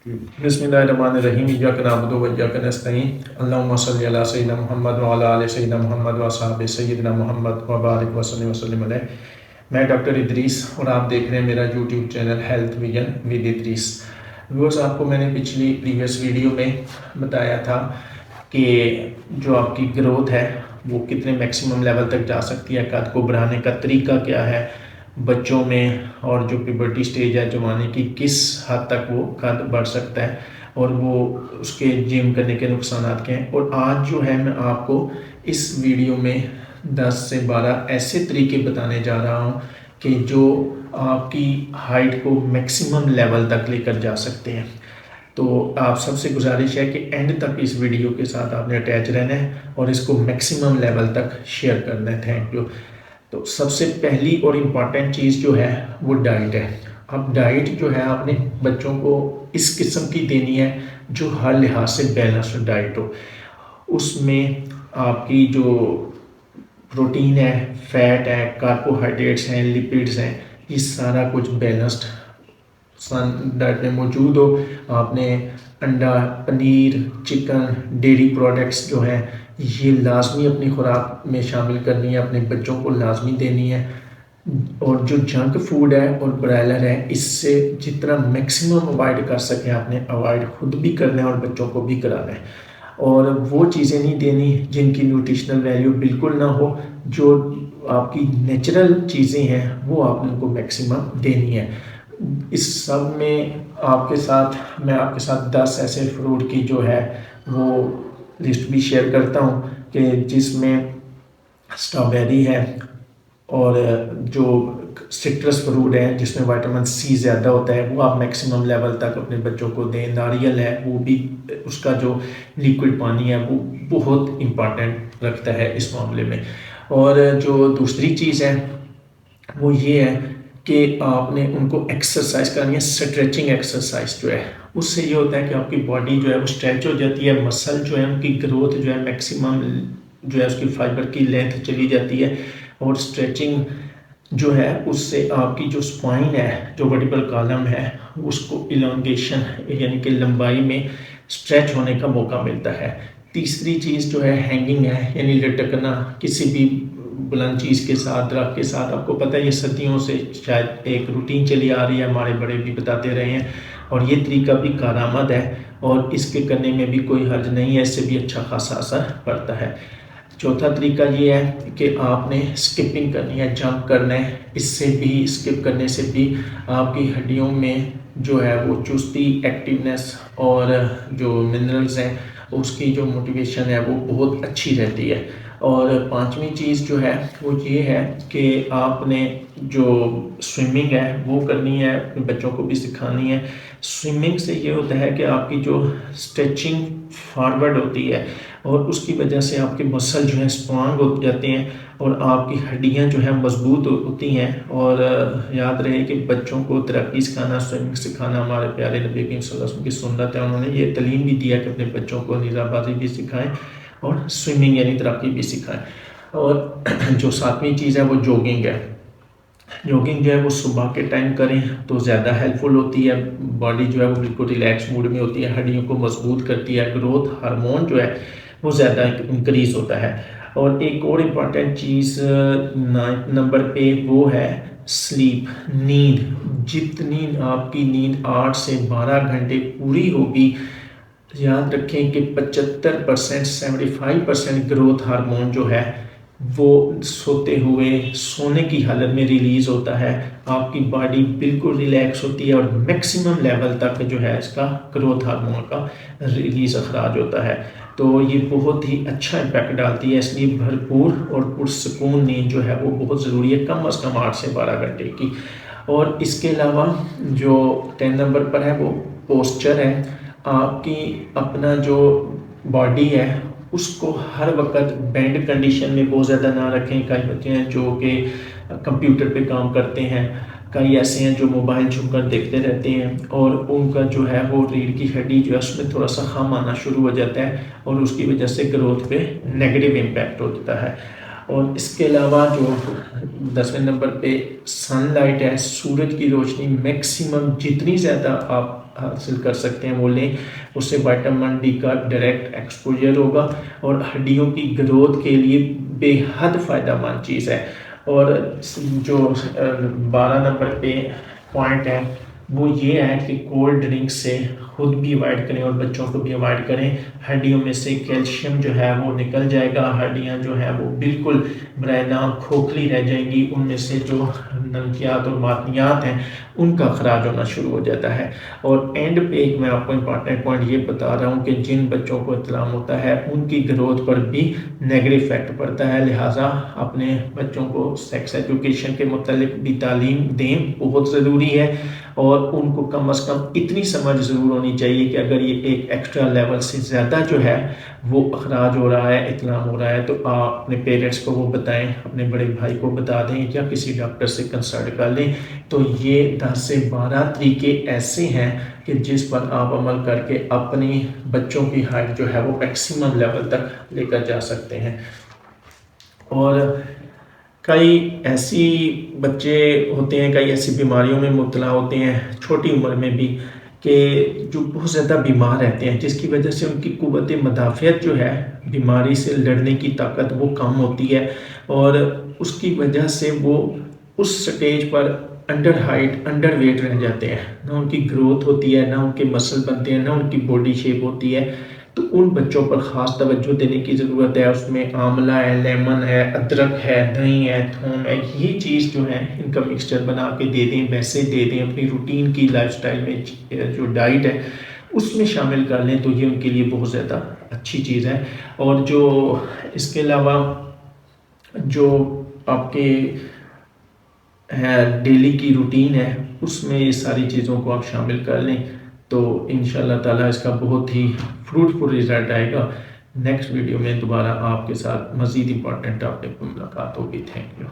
बिस्मिल्लाहिर्रहमानिर्रहीम इय्याका नअबुदु व इय्याका नस्तईन अल्लाहुम्मा सल्लि अला सय्यिदिना मुहम्मद व अला आलि सय्यिदिना मुहम्मद व असहाबि सय्यिदिना मुहम्मद व बारिक व सल्लिम अलैहि। मैं डॉक्टर इदरीस और आप देख रहे हैं मेरा YouTube channel health vision with Idris. Viewers, आपको मैंने पिछली प्रीवियस वीडियो में बताया था कि जो आपकी ग्रोथ है वो कितने मैक्सिमम लेवल तक जा सकती है, कद को बढ़ाने का तरीका क्या है बच्चों में, और जो प्यूबर्टी स्टेज है जवानी की किस हद तक वो कद बढ़ सकता है और वो उसके जिम करने के नुकसान क्या हैं। और आज जो है मैं आपको इस वीडियो में 10 से 12 ऐसे तरीके बताने जा रहा हूँ कि जो आपकी हाइट को मैक्सिमम लेवल तक लेकर जा सकते हैं। तो आप सबसे गुजारिश है कि एंड तक इस वीडियो के साथ आपने अटैच रहना है और इसको मैक्सिमम लेवल तक शेयर करना है। Thank you. तो सबसे पहली और इम्पॉर्टेंट चीज़ जो है वो डाइट है। अब डाइट जो है आपने बच्चों को इस किस्म की देनी है जो हर लिहाज से बैलेंस्ड डाइट हो। उसमें आपकी जो प्रोटीन है, फैट है, कार्बोहाइड्रेट्स हैं, लिपिड्स हैं, ये सारा कुछ बैलेंस्ड डाइट में मौजूद हो। आपने अंडा, पनीर, चिकन, डेयरी प्रोडक्ट्स जो हैं ये लाजमी अपनी खुराक में शामिल करनी है, अपने बच्चों को लाजमी देनी है। और जो जंक फूड है और ब्रायलर है इससे जितना मैक्सिमम अवॉइड कर सकें आपने अवॉइड खुद भी करना है और बच्चों को भी कराना है। और वो चीज़ें नहीं देनी जिनकी न्यूट्रिशनल वैल्यू बिल्कुल ना हो। जो आपकी नेचुरल चीज़ें हैं वो आपने उनको मैक्सिमम देनी है। इस सब में मैं आपके साथ 10 ऐसे फ्रूट की जो है वो लिस्ट भी शेयर करता हूँ कि जिसमें स्ट्रॉबेरी है और जो सिट्रस फ्रूट है जिसमें विटामिन सी ज़्यादा होता है वो आप मैक्सिमम लेवल तक अपने बच्चों को दें। नारियल है वो भी, उसका जो लिक्विड पानी है वो बहुत इम्पॉर्टेंट रखता है इस मामले में। और जो दूसरी चीज़ है वो ये है कि आपने उनको एक्सरसाइज करनी है। स्ट्रेचिंग एक्सरसाइज जो है उससे ये होता है कि आपकी बॉडी जो है वो स्ट्रेच हो जाती है, मसल जो है उनकी ग्रोथ जो है मैक्सिमम जो है उसकी फाइबर की लेंथ चली जाती है। और स्ट्रेचिंग जो है उससे आपकी जो स्पाइन है, जो वर्टिब्रल कॉलम है, उसको इलोंगेशन यानी कि लंबाई में स्ट्रेच होने का मौका मिलता है। तीसरी चीज़ जो है हैंगिंग है, यानी लटकना किसी भी बुलंद चीज़ के साथ, दरख्त के साथ। आपको पता है ये सदियों से शायद एक रूटीन चली आ रही है, हमारे बड़े भी बताते रहे हैं और ये तरीका भी कारआमद है और इसके करने में भी कोई हर्ज नहीं है, इससे भी अच्छा खासा असर पड़ता है। चौथा तरीका ये है कि आपने स्किपिंग करनी है, जंप करना है। इससे भी, स्किप करने से भी आपकी हड्डियों में जो है वो चुस्ती, एक्टिवनेस और जो मिनरल्स हैं उसकी जो मोटिवेशन है वो बहुत अच्छी रहती है। और पांचवी चीज़ जो है वो ये है कि आपने जो स्विमिंग है वो करनी है, अपने बच्चों को भी सिखानी है। स्विमिंग से ये होता है कि आपकी जो स्ट्रेचिंग फॉरवर्ड होती है और उसकी वजह से आपके मसल जो है स्ट्रांग हो जाते हैं और आपकी हड्डियां जो है मजबूत होती हैं। और याद रहे कि बच्चों को तैराकी सिखाना, स्विमिंग सिखाना हमारे प्यारे नबी करीम सल्लल्लाहु अलैहि वसल्लम की सुन्नत है। उन्होंने ये तालीम भी दिया कि अपने बच्चों को निज़ाबाजी भी सिखाएं और स्विमिंग यानी तैराकी भी सिखाएं। और जो सातवीं चीज़ है वो जॉगिंग है। जॉगिंग जो है वो सुबह के टाइम करें तो ज़्यादा हेल्पफुल होती है। बॉडी जो है वो बिल्कुल रिलैक्स मूड में होती है, हड्डियों को मजबूत करती है, ग्रोथ हार्मोन जो है वो ज़्यादा इंक्रीज़ होता है। और एक और इम्पॉर्टेंट चीज़ 9 नंबर पे वो है स्लीप, नींद। जितनी आपकी नींद 8 से 12 घंटे पूरी होगी, याद रखें कि 75% 75% ग्रोथ हार्मोन जो है वो सोने की हालत में रिलीज होता है। आपकी बॉडी बिल्कुल रिलैक्स होती है और मैक्सिमम लेवल तक जो है इसका ग्रोथ हार्मोन का रिलीज अखराज होता है। तो ये बहुत ही अच्छा इम्पैक्ट डालती है, इसलिए भरपूर और पुरसकून नींद जो है वो बहुत ज़रूरी है, कम अज़ कम 8 से 12 घंटे की। और इसके अलावा जो 10 नंबर पर है वो पोस्चर है। आपकी अपना जो बॉडी है उसको हर वक्त बैंड कंडीशन में बहुत ज़्यादा ना रखें। कई बच्चे हैं जो कि कंप्यूटर पे काम करते हैं, कई ऐसे हैं जो मोबाइल छूकर देखते रहते हैं और उनका जो है वो रीढ़ की हड्डी जो है उसमें थोड़ा सा खम आना शुरू हो जाता है और उसकी वजह से ग्रोथ पे नेगेटिव इम्पैक्ट होता है। और इसके अलावा जो 10वें नंबर पे सनलाइट है, सूरज की रोशनी मैक्सिमम जितनी ज़्यादा आप हासिल कर सकते हैं वो लें। उससे विटामिन डी का डायरेक्ट एक्सपोजर होगा और हड्डियों की ग्रोथ के लिए बेहद फ़ायदेमंद चीज़ है। और जो 12 नंबर पे पॉइंट है वो ये है कि कोल्ड ड्रिंक से खुद भी अवॉइड करें और बच्चों को भी अवॉइड करें। हड्डियों में से कैल्शियम जो है वो निकल जाएगा, हड्डियां जो है वो बिल्कुल बराए नाम खोखली रह जाएंगी, उनमें से जो नमकियात और मातनियात हैं उनका खराज होना शुरू हो जाता है। और एंड पे एक मैं आपको इम्पॉर्टेंट पॉइंट ये बता रहा हूँ कि जिन बच्चों को इत्लाम होता है उनकी ग्रोथ पर भी नेगेटिव इफेक्ट पड़ता है, लिहाजा अपने बच्चों को सेक्स एजुकेशन के मुतालिक भी तालीम दें, बहुत ज़रूरी है। और उनको कम से कम इतनी समझ ज़रूर होनी चाहिए कि अगर ये एक एक्स्ट्रा लेवल से ज़्यादा जो है वो अखराज हो रहा है, इत्लाम हो रहा है, तो आप अपने पेरेंट्स को वो बताएं, अपने बड़े भाई को बता दें या किसी डॉक्टर से कंसल्ट कर लें। तो ये 10 से 12 तरीके ऐसे हैं कि जिस पर आप अमल करके अपनी बच्चों की हाइट जो है वो मैक्सिमम लेवल तक लेकर जा सकते हैं। और कई ऐसी बच्चे होते हैं, कई ऐसी बीमारियों में मुब्तला होते हैं छोटी उम्र में भी कि जो बहुत ज़्यादा बीमार रहते हैं, जिसकी वजह से उनकी कुव्वत मदाफ़ियत जो है, बीमारी से लड़ने की ताकत वो कम होती है और उसकी वजह से वो उस स्टेज पर अंडर हाइट अंडर वेट रह जाते हैं, ना उनकी ग्रोथ होती है, ना उनके मसल बनते हैं, ना उनकी बॉडी शेप होती है। तो उन बच्चों पर ख़ास तवज्जो देने की ज़रूरत है। उसमें आंवला है, लेमन है, अदरक है, दही है, थूम है, ये चीज़ जो है इनका मिक्सचर बना के दे दें, वैसे दे दें, अपनी रूटीन की लाइफस्टाइल में जो डाइट है उसमें शामिल कर लें, तो ये उनके लिए बहुत ज़्यादा अच्छी चीज़ है। और जो इसके अलावा जो आपके है डेली की रूटीन है उसमें ये सारी चीज़ों को आप शामिल कर लें तो इंशाल्लाह ताला इसका बहुत ही फ्रूटफुल रिजल्ट आएगा। नेक्स्ट वीडियो में दोबारा आपके साथ मज़ीद इंपॉर्टेंट टॉपिक पर मुलाकात होगी। Thank you.